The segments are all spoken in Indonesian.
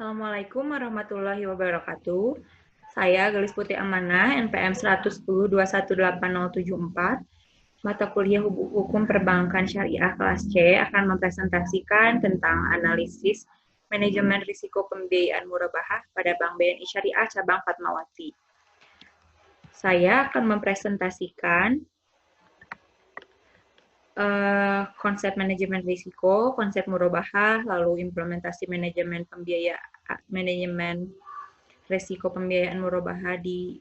Assalamualaikum warahmatullahi wabarakatuh. Saya Gelis Putih Amanah, NPM 110218074, mata kuliah Hukum Perbankan Syariah kelas C akan mempresentasikan tentang analisis manajemen risiko pembiayaan murabahah pada Bank BNI Syariah cabang Fatmawati. Saya akan mempresentasikan konsep manajemen risiko, konsep murabahah, lalu implementasi manajemen risiko pembiayaan murabahah di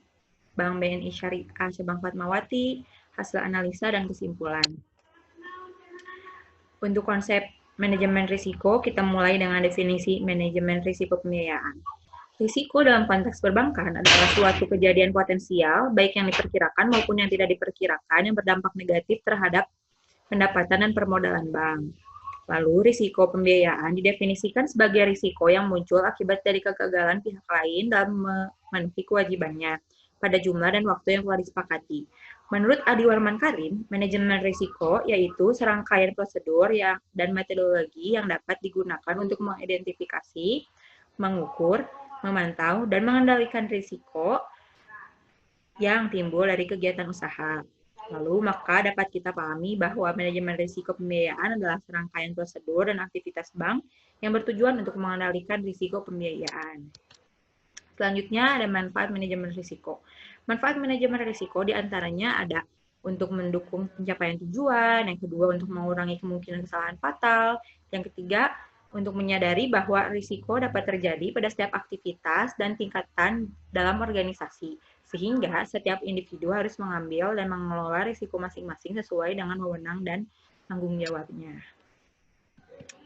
Bank BNI Syariah cabang Fatmawati, hasil analisa dan kesimpulan. Untuk konsep manajemen risiko, kita mulai dengan definisi manajemen risiko pembiayaan. Risiko dalam konteks perbankan adalah suatu kejadian potensial, baik yang diperkirakan maupun yang tidak diperkirakan, yang berdampak negatif terhadap pendapatan dan permodalan bank. Lalu, risiko pembiayaan didefinisikan sebagai risiko yang muncul akibat dari kegagalan pihak lain dalam memenuhi kewajibannya pada jumlah dan waktu yang telah disepakati. Menurut Adi Warman Karim, manajemen risiko yaitu serangkaian prosedur dan metodologi yang dapat digunakan untuk mengidentifikasi, mengukur, memantau, dan mengendalikan risiko yang timbul dari kegiatan usaha. Lalu, maka dapat kita pahami bahwa manajemen risiko pembiayaan adalah serangkaian prosedur dan aktivitas bank yang bertujuan untuk mengendalikan risiko pembiayaan. Selanjutnya ada manfaat manajemen risiko. Manfaat manajemen risiko diantaranya ada untuk mendukung pencapaian tujuan, yang kedua untuk mengurangi kemungkinan kesalahan fatal, yang ketiga untuk menyadari bahwa risiko dapat terjadi pada setiap aktivitas dan tingkatan dalam organisasi, sehingga setiap individu harus mengambil dan mengelola risiko masing-masing sesuai dengan wewenang dan tanggung jawabnya.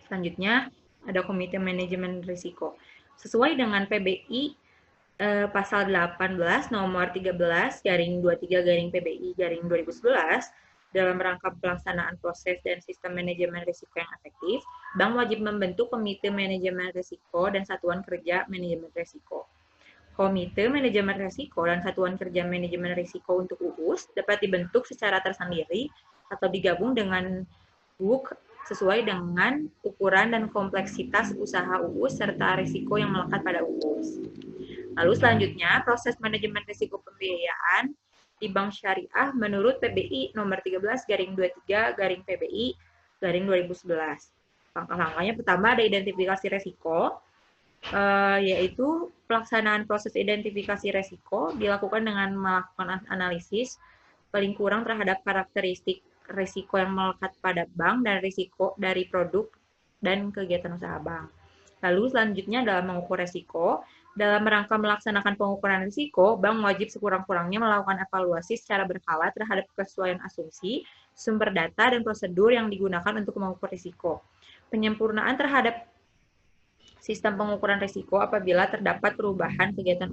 Selanjutnya, ada Komite Manajemen Risiko. Sesuai dengan PBI pasal 18 nomor 13 garing 23 garing PBI garing 2011, dalam rangka pelaksanaan proses dan sistem manajemen risiko yang efektif, bank wajib membentuk komite manajemen risiko dan satuan kerja manajemen risiko. Komite manajemen risiko dan satuan kerja manajemen risiko untuk UUS dapat dibentuk secara tersendiri atau digabung dengan BUK sesuai dengan ukuran dan kompleksitas usaha UUS serta risiko yang melekat pada UUS. Lalu selanjutnya, proses manajemen risiko pembiayaan di Bank Syariah menurut PBI nomor 13 garing 23 garing PBI garing 2011. Langkah-langkahnya pertama ada identifikasi risiko, yaitu pelaksanaan proses identifikasi risiko dilakukan dengan melakukan analisis paling kurang terhadap karakteristik risiko yang melekat pada bank dan risiko dari produk dan kegiatan usaha bank. Lalu selanjutnya dalam mengukur risiko, dalam rangka melaksanakan pengukuran risiko, bank wajib sekurang-kurangnya melakukan evaluasi secara berkala terhadap kesesuaian asumsi, sumber data, dan prosedur yang digunakan untuk mengukur risiko. Penyempurnaan terhadap sistem pengukuran risiko apabila terdapat perubahan kegiatan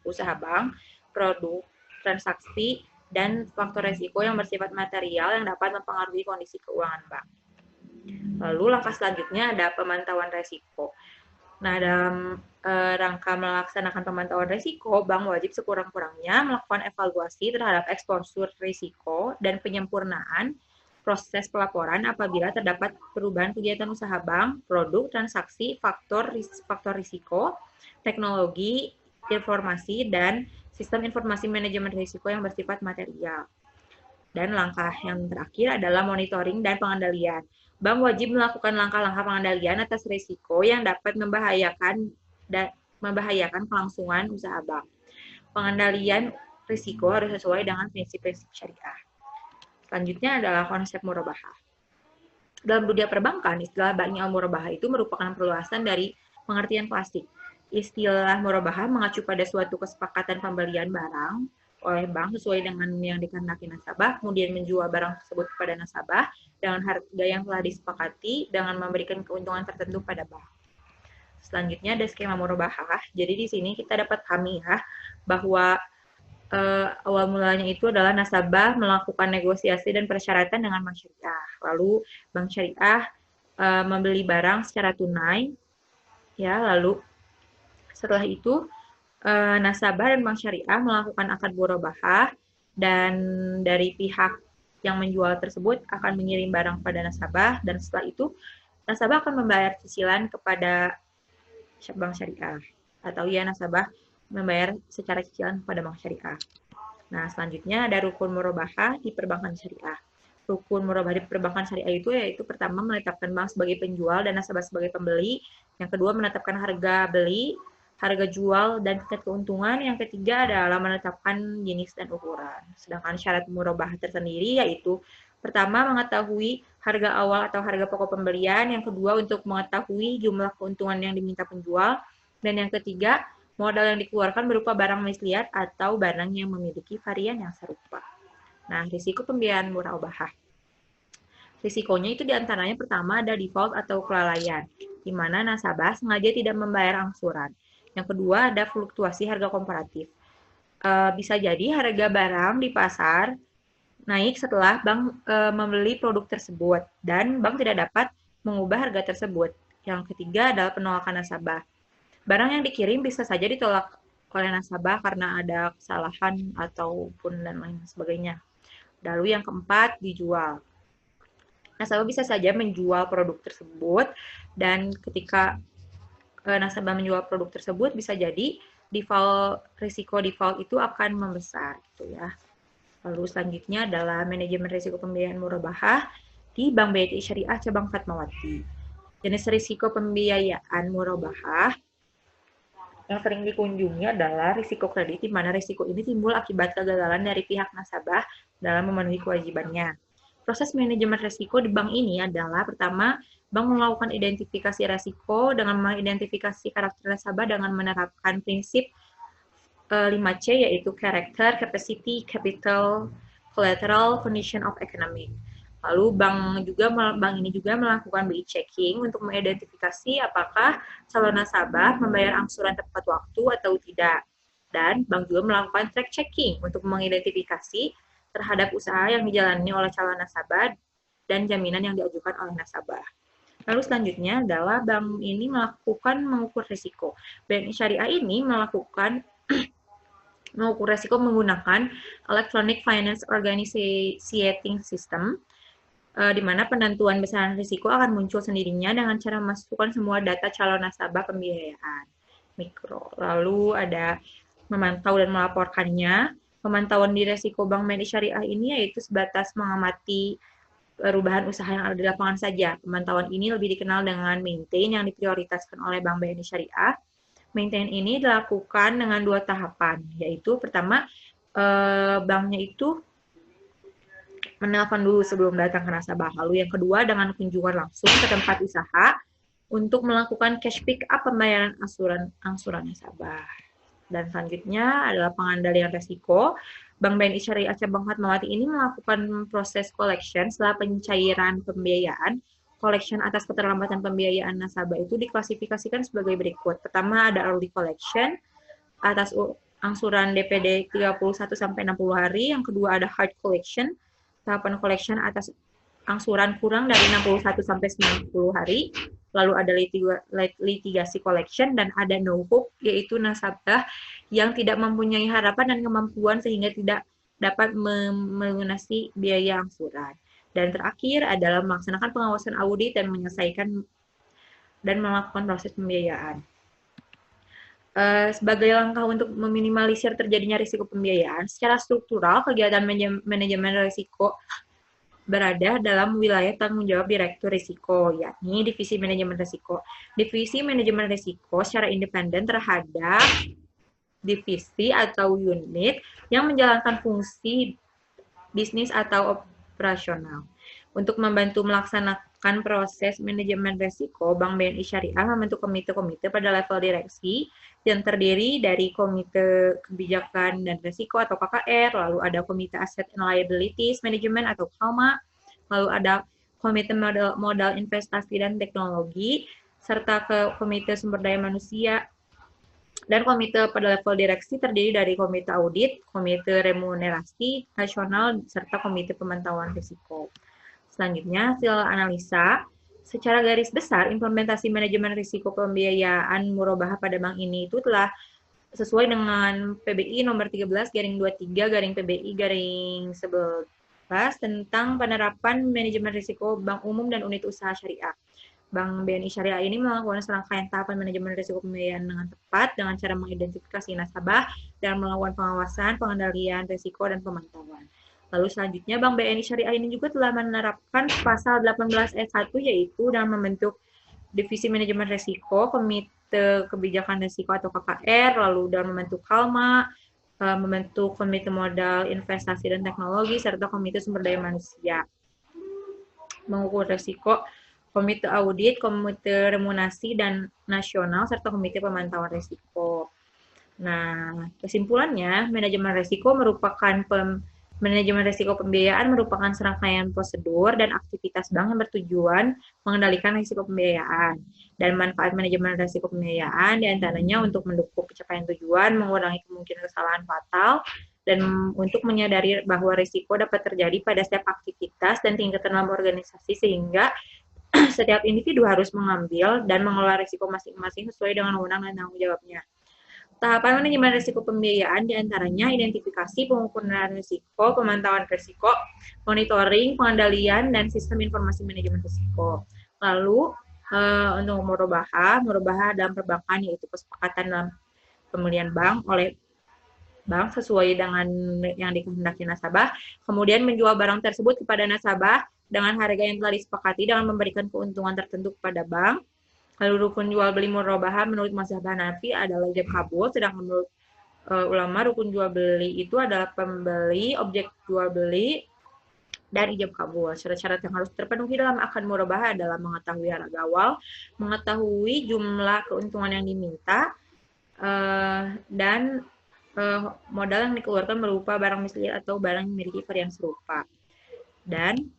usaha bank, produk, transaksi, dan faktor risiko yang bersifat material yang dapat mempengaruhi kondisi keuangan bank. Lalu langkah selanjutnya ada pemantauan risiko. Nah, dalam rangka melaksanakan pemantauan risiko, bank wajib sekurang-kurangnya melakukan evaluasi terhadap eksposur risiko dan penyempurnaan proses pelaporan apabila terdapat perubahan kegiatan usaha bank, produk, transaksi, faktor risiko, teknologi, informasi, dan sistem informasi manajemen risiko yang bersifat material. Dan langkah yang terakhir adalah monitoring dan pengendalian. Bank wajib melakukan langkah-langkah pengendalian atas risiko yang dapat membahayakan kelangsungan usaha bank. Pengendalian risiko harus sesuai dengan prinsip-prinsip syariah. Selanjutnya adalah konsep murabahah. Dalam dunia perbankan, istilah bank murabahah itu merupakan perluasan dari pengertian klasik. Istilah murabahah mengacu pada suatu kesepakatan pembelian barang oleh bank sesuai dengan yang dikehendaki nasabah, kemudian menjual barang tersebut kepada nasabah dengan harga yang telah disepakati dengan memberikan keuntungan tertentu pada bank. Selanjutnya ada skema murabahah. Jadi di sini kita dapat pahami ya bahwa awal mulanya itu adalah nasabah melakukan negosiasi dan persyaratan dengan bank syariah. Lalu bank syariah membeli barang secara tunai, ya. Lalu setelah itu nasabah dan bank syariah melakukan akad murabahah dan dari pihak yang menjual tersebut akan mengirim barang pada nasabah dan setelah itu nasabah akan membayar cicilan kepada bank syariah, atau ya nasabah membayar secara cicilan kepada bank syariah. Nah, selanjutnya ada rukun murabahah di perbankan syariah. Rukun murabahah di perbankan syariah itu yaitu pertama menetapkan bank sebagai penjual dan nasabah sebagai pembeli, yang kedua menetapkan harga beli, harga jual, dan tingkat keuntungan, yang ketiga adalah menetapkan jenis dan ukuran. Sedangkan syarat murabahah tersendiri yaitu pertama mengetahui harga awal atau harga pokok pembelian, yang kedua untuk mengetahui jumlah keuntungan yang diminta penjual, dan yang ketiga modal yang dikeluarkan berupa barang misliat atau barang yang memiliki varian yang serupa. Nah, risiko pembiayaan murabahah. Risikonya itu diantaranya pertama ada default atau kelalaian, di mana nasabah sengaja tidak membayar angsuran. Yang kedua ada fluktuasi harga komparatif. Bisa jadi harga barang di pasar naik setelah bank membeli produk tersebut, dan bank tidak dapat mengubah harga tersebut. Yang ketiga adalah penolakan nasabah. Barang yang dikirim bisa saja ditolak oleh nasabah karena ada kesalahan ataupun dan lain sebagainya. Lalu yang keempat, dijual. Nasabah bisa saja menjual produk tersebut, dan ketika nasabah menjual produk tersebut bisa jadi risiko default itu akan membesar gitu ya. Lalu selanjutnya adalah manajemen risiko pembiayaan murabahah di Bank BNI Syariah Cabang Fatmawati. Jenis risiko pembiayaan murabahah yang sering dikunjungi adalah risiko kredit, di mana risiko ini timbul akibat kegagalan dari pihak nasabah dalam memenuhi kewajibannya. Proses manajemen risiko di bank ini adalah pertama, bank melakukan identifikasi risiko dengan mengidentifikasi karakter nasabah dengan menerapkan prinsip 5C, yaitu character, capacity, capital, collateral, condition of economic. Lalu bank ini juga melakukan BI checking untuk mengidentifikasi apakah calon nasabah membayar angsuran tepat waktu atau tidak. Dan bank juga melakukan track checking untuk mengidentifikasi terhadap usaha yang dijalani oleh calon nasabah dan jaminan yang diajukan oleh nasabah. Lalu selanjutnya adalah bank ini melakukan mengukur risiko. BNI Syariah ini mengukur risiko menggunakan Electronic Finance Organizing System, di mana penentuan besaran risiko akan muncul sendirinya dengan cara memasukkan semua data calon nasabah pembiayaan mikro. Lalu ada memantau dan melaporkannya. Pemantauan di risiko Bank BNI Syariah ini yaitu sebatas mengamati perubahan usaha yang ada di lapangan saja. Pemantauan ini lebih dikenal dengan maintain yang diprioritaskan oleh Bank BNI Syariah. Maintain ini dilakukan dengan 2 tahapan, yaitu pertama banknya itu menelpon dulu sebelum datang ke nasabah. Lalu yang kedua dengan kunjungan langsung ke tempat usaha untuk melakukan cash pick up pembayaran angsuran nasabah. Dan selanjutnya adalah pengendalian risiko. Bank BNI Syariah Cabang Fatmawati ini melakukan proses collection setelah pencairan pembiayaan. Collection atas keterlambatan pembiayaan nasabah itu diklasifikasikan sebagai berikut. Pertama ada early collection atas angsuran DPD 31 sampai 60 hari. Yang kedua ada hard collection, tahapan collection atas angsuran kurang dari 61 sampai 90 hari. Lalu ada litigasi collection, dan ada no hope, yaitu nasabah yang tidak mempunyai harapan dan kemampuan sehingga tidak dapat melunasi biaya angsuran. Dan terakhir adalah melaksanakan pengawasan audit dan menyelesaikan dan melakukan proses pembiayaan. Sebagai langkah untuk meminimalisir terjadinya risiko pembiayaan, secara struktural kegiatan manajemen risiko berada dalam wilayah tanggung jawab Direktur Risiko, yakni Divisi Manajemen Risiko. Divisi Manajemen Risiko secara independen terhadap divisi atau unit yang menjalankan fungsi bisnis atau operasional. Untuk membantu melaksanakan proses manajemen risiko, Bank BNI Syariah membentuk komite-komite pada level direksi yang terdiri dari Komite Kebijakan dan Risiko atau KKR, lalu ada Komite Asset and Liabilities Management atau KALMA, lalu ada Komite Modal Investasi dan Teknologi, serta Komite Sumber Daya Manusia, dan komite pada level direksi terdiri dari komite audit, komite remunerasi nasional, serta komite pemantauan risiko. Selanjutnya, hasil analisa. Secara garis besar, implementasi manajemen risiko pembiayaan murabahah pada bank ini itu telah sesuai dengan PBI nomor 13/23/PBI/11 tentang penerapan manajemen risiko bank umum dan unit usaha syariah. Bank BNI Syariah ini melakukan serangkaian tahapan manajemen risiko pembiayaan dengan tepat dengan cara mengidentifikasi nasabah dan melakukan pengawasan, pengendalian risiko, dan pemantauan. Lalu selanjutnya Bank BNI Syariah ini juga telah menerapkan pasal 18 ayat 1 yaitu dalam membentuk divisi manajemen risiko, komite kebijakan risiko atau KKR, lalu dalam membentuk KALMA, membentuk komite modal investasi dan teknologi, serta komite sumber daya manusia. Mengukur risiko, komite audit, komite remunerasi dan nasional, serta komite pemantauan risiko. Nah, kesimpulannya, manajemen risiko pembiayaan merupakan serangkaian prosedur dan aktivitas bank yang bertujuan mengendalikan risiko pembiayaan. Dan manfaat manajemen risiko pembiayaan diantaranya untuk mendukung pencapaian tujuan, mengurangi kemungkinan kesalahan fatal, dan untuk menyadari bahwa risiko dapat terjadi pada setiap aktivitas dan tingkatan dalam organisasi sehingga setiap individu harus mengambil dan mengelola risiko masing-masing sesuai dengan wewenang dan tanggung jawabnya. Tahapan manajemen risiko pembiayaan diantaranya identifikasi, pengukuran risiko, pemantauan risiko, monitoring, pengendalian, dan sistem informasi manajemen risiko. Lalu, untuk murabaha dalam perbankan yaitu kesepakatan dalam pembelian bank oleh bank sesuai dengan yang dikehendaki nasabah, kemudian menjual barang tersebut kepada nasabah dengan harga yang telah disepakati dengan memberikan keuntungan tertentu kepada bank. Lalu rukun jual beli murabaha menurut mazhab Hanafi adalah ijab kabul, sedangkan menurut ulama rukun jual beli itu adalah pembeli, objek jual beli, dan ijab kabul. Syarat-syarat yang harus terpenuhi dalam akad murabaha adalah mengetahui harga awal, mengetahui jumlah keuntungan yang diminta, dan modal yang dikeluarkan berupa barang misli atau barang yang memiliki varian serupa. Dan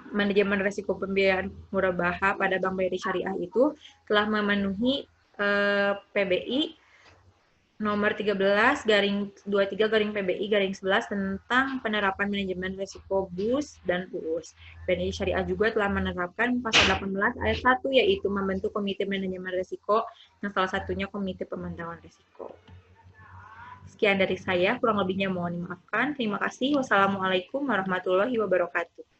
manajemen risiko pembiayaan murabaha pada Bank BRI Syariah itu telah memenuhi PBI nomor 13 garing 23 garing PBI garing 11 tentang penerapan manajemen risiko BUS dan UUS. BNI Syariah juga telah menerapkan pasal 18 ayat 1 yaitu membentuk komite manajemen risiko yang salah satunya komite pemantauan risiko. Sekian dari saya, kurang lebihnya mohon dimaafkan. Terima kasih. Wassalamualaikum warahmatullahi wabarakatuh.